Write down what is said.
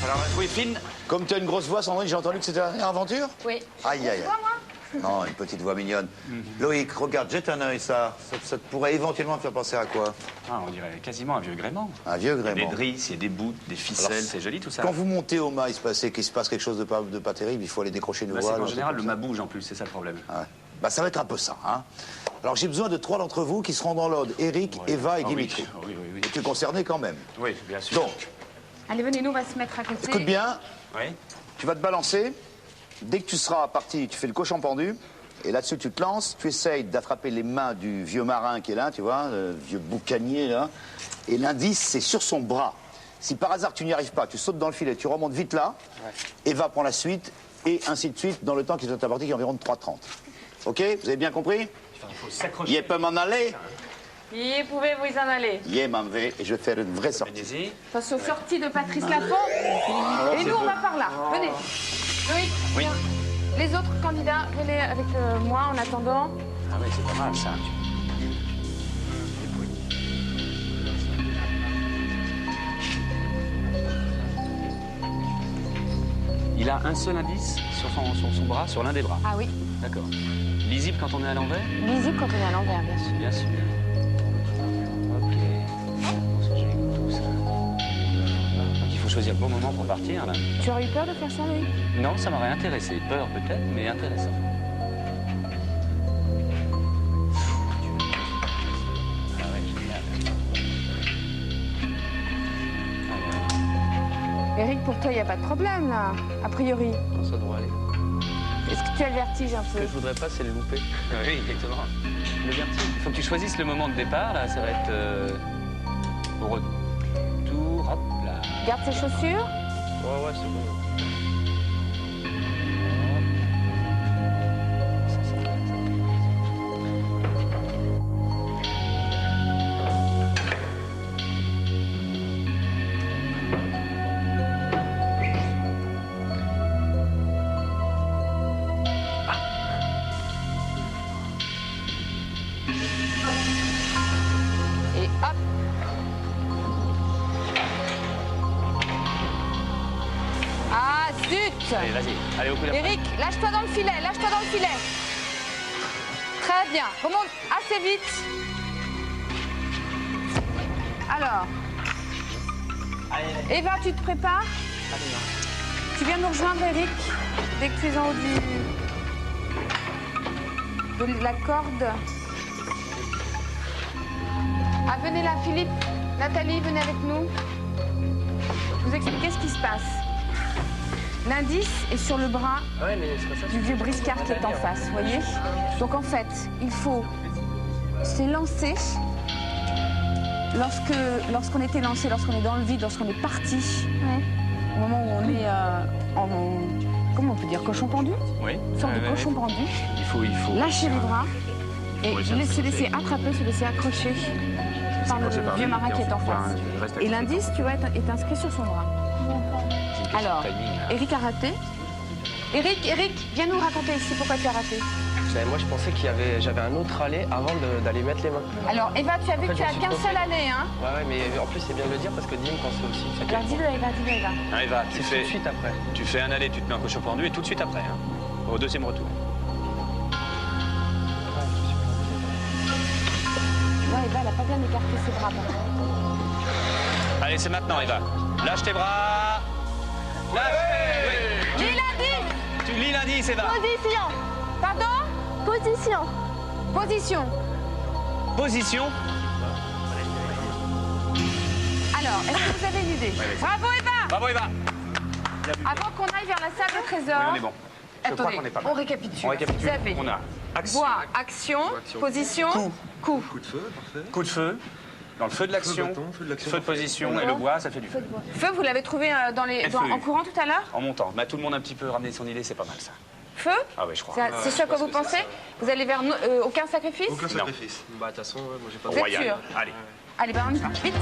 Alors, oui, Finn. Comme tu as une grosse voix, Sandrine, j'ai entendu que c'était la dernière aventure. Oui. Aïe, aïe, aïe. Toi, moi? Non, une petite voix mignonne. Loïc, regarde, jette un œil, ça pourrait éventuellement te faire penser à quoi? Ah, on dirait quasiment un vieux gréement. Un vieux Il y a gréement. des drisses, il y a des bouts, des ficelles, Alors, c'est joli tout ça. Quand vous montez au mât, qu'il se passe quelque chose de pas terrible, il faut aller décrocher une Bah, voile. c'est qu'en un truc général, le comme mât ça. bouge en plus, c'est ça le problème. Ouais. Bah, ça va être un peu ça, hein. Alors, j'ai besoin de 3 d'entre vous qui seront dans l'ordre. Eric, Eva et Ah, Dimitri. oui. Oui, oui, oui. Tu es concerné quand même. Oui, bien sûr. Donc, Allez, venez, nous, on va se mettre à côté. écoute bien, Oui. tu vas te balancer. Dès que tu seras parti, tu fais le cochon pendu. Et là-dessus, tu te lances, tu essayes d'attraper les mains du vieux marin qui est là, tu vois, le vieux boucanier, là. Et l'indice, c'est sur son bras. Si par hasard tu n'y arrives pas, tu sautes dans le filet, tu remontes vite là, Eva prend la suite, et ainsi de suite, dans le temps qui est apporté, qui est environ de 3h30. OK? Vous avez bien compris? Il faut s'accrocher. Je peux m'en aller? Y pouvez vous en aller. Je m'en vais, et je vais faire une vraie sortie. Allez-y. Face aux sorties de Patrice Laffont. Et nous, on va par là. Venez. Loïc, Oui. viens. Les autres candidats, venez avec moi en attendant. Ah oui, c'est pas mal ça. Il a un seul indice sur son bras, sur l'un des bras. Ah oui. D'accord. Lisible quand on est à l'envers? Lisible quand on est à l'envers, bien sûr. Bien sûr. Ok. Comment ça gère tout ça? Donc il faut choisir le bon moment pour partir là. Tu aurais eu peur de faire ça, Loïc? Non, ça m'aurait intéressé. Peur peut-être, mais intéressant. Ah ouais, génial. Alors, Eric, pour toi, il n'y a pas de problème, là, a priori. Non, ça devrait aller. Est-ce que tu as le vertige un Ce peu? que je voudrais pas, c'est le louper. oui, exactement. Le vertige. Il faut que tu choisisses le moment de départ. Là, ça va être au retour. Hop là. Garde tes chaussures. Ouais, c'est bon. Et hop. Ah, zut! Allez, vas-y. Allez, au coup d'après. Eric, lâche-toi dans le filet, lâche-toi dans le filet. Très bien. Remonte assez vite. Alors. Eva, tu te prépares? Tu viens nous rejoindre, Eric, dès que tu es en haut de la corde. Ah, venez là, Philippe. Nathalie, venez avec nous. Je vous expliquer ce qui se passe. L'indice est sur le bras Ouais, mais c'est pas ça. du vieux briscard qui est en face, vous voyez? Donc en fait, il faut se lancer lorsqu'on était lancé, lorsqu'on est dans le vide, lorsqu'on est parti, au moment où on est comment on peut dire, cochon pendu? Oui. Une sorte de Ouais, cochon ouais. pendu. Il faut. Lâcher les bras et Oui, se laisser attraper, se laisser accrocher par le accroché par vieux lui, marin et qui est en ensuite, face. il reste Et accroché l'indice, tu vois, est inscrit sur son bras. Alors, Eric a raté. Eric, viens nous raconter ici pourquoi tu as raté. Moi, je pensais j'avais un autre aller avant d'aller mettre les mains. Alors, Eva, tu as vu En fait, que tu je as me suis qu'un trompé. seul aller, hein? Ouais, mais en plus, c'est bien de le dire parce que Dim pensait aussi. Alors, dis-le, Eva, dis-le, Eva. Ah, Eva, C'est tout de suite après. tu fais un aller, tu te mets un cochon pendu et tout de suite après, hein, au deuxième retour. Tu vois, Eva, elle n'a pas bien écarté ses bras. par contre. Allez, c'est maintenant, Eva. Lâche tes bras. Lâche. Oui. Lis l'indice. Tu lis l'indice, Eva. Position. Pardon? Position. Position. Position. Alors, est-ce que vous avez une idée? Bravo, Eva. Bravo, Eva. Avant qu'on aille vers la salle de trésor. Oui, on est bon. Je crois Attendez, qu'on est pas on mal. récapitule. On récapitule. Vous avez On a action, voix, action, position, coup. Coup de feu, parfait. coup de feu. Dans le feu de l'action, bâton, feu de l'action. feu de position et le bois, ça fait du feu. Feu, vous l'avez trouvé en courant tout à l'heure? En montant. Bah, tout le monde a un petit peu ramené son idée, c'est pas mal ça. Feu? Ah oui, je crois. C'est ce que vous pensez? Vous allez vers aucun sacrifice? Aucun sacrifice. Bah, de toute façon, moi, j'ai pas Vous êtes Royal. sûr? Allez. Allez, ben on y va. Vite.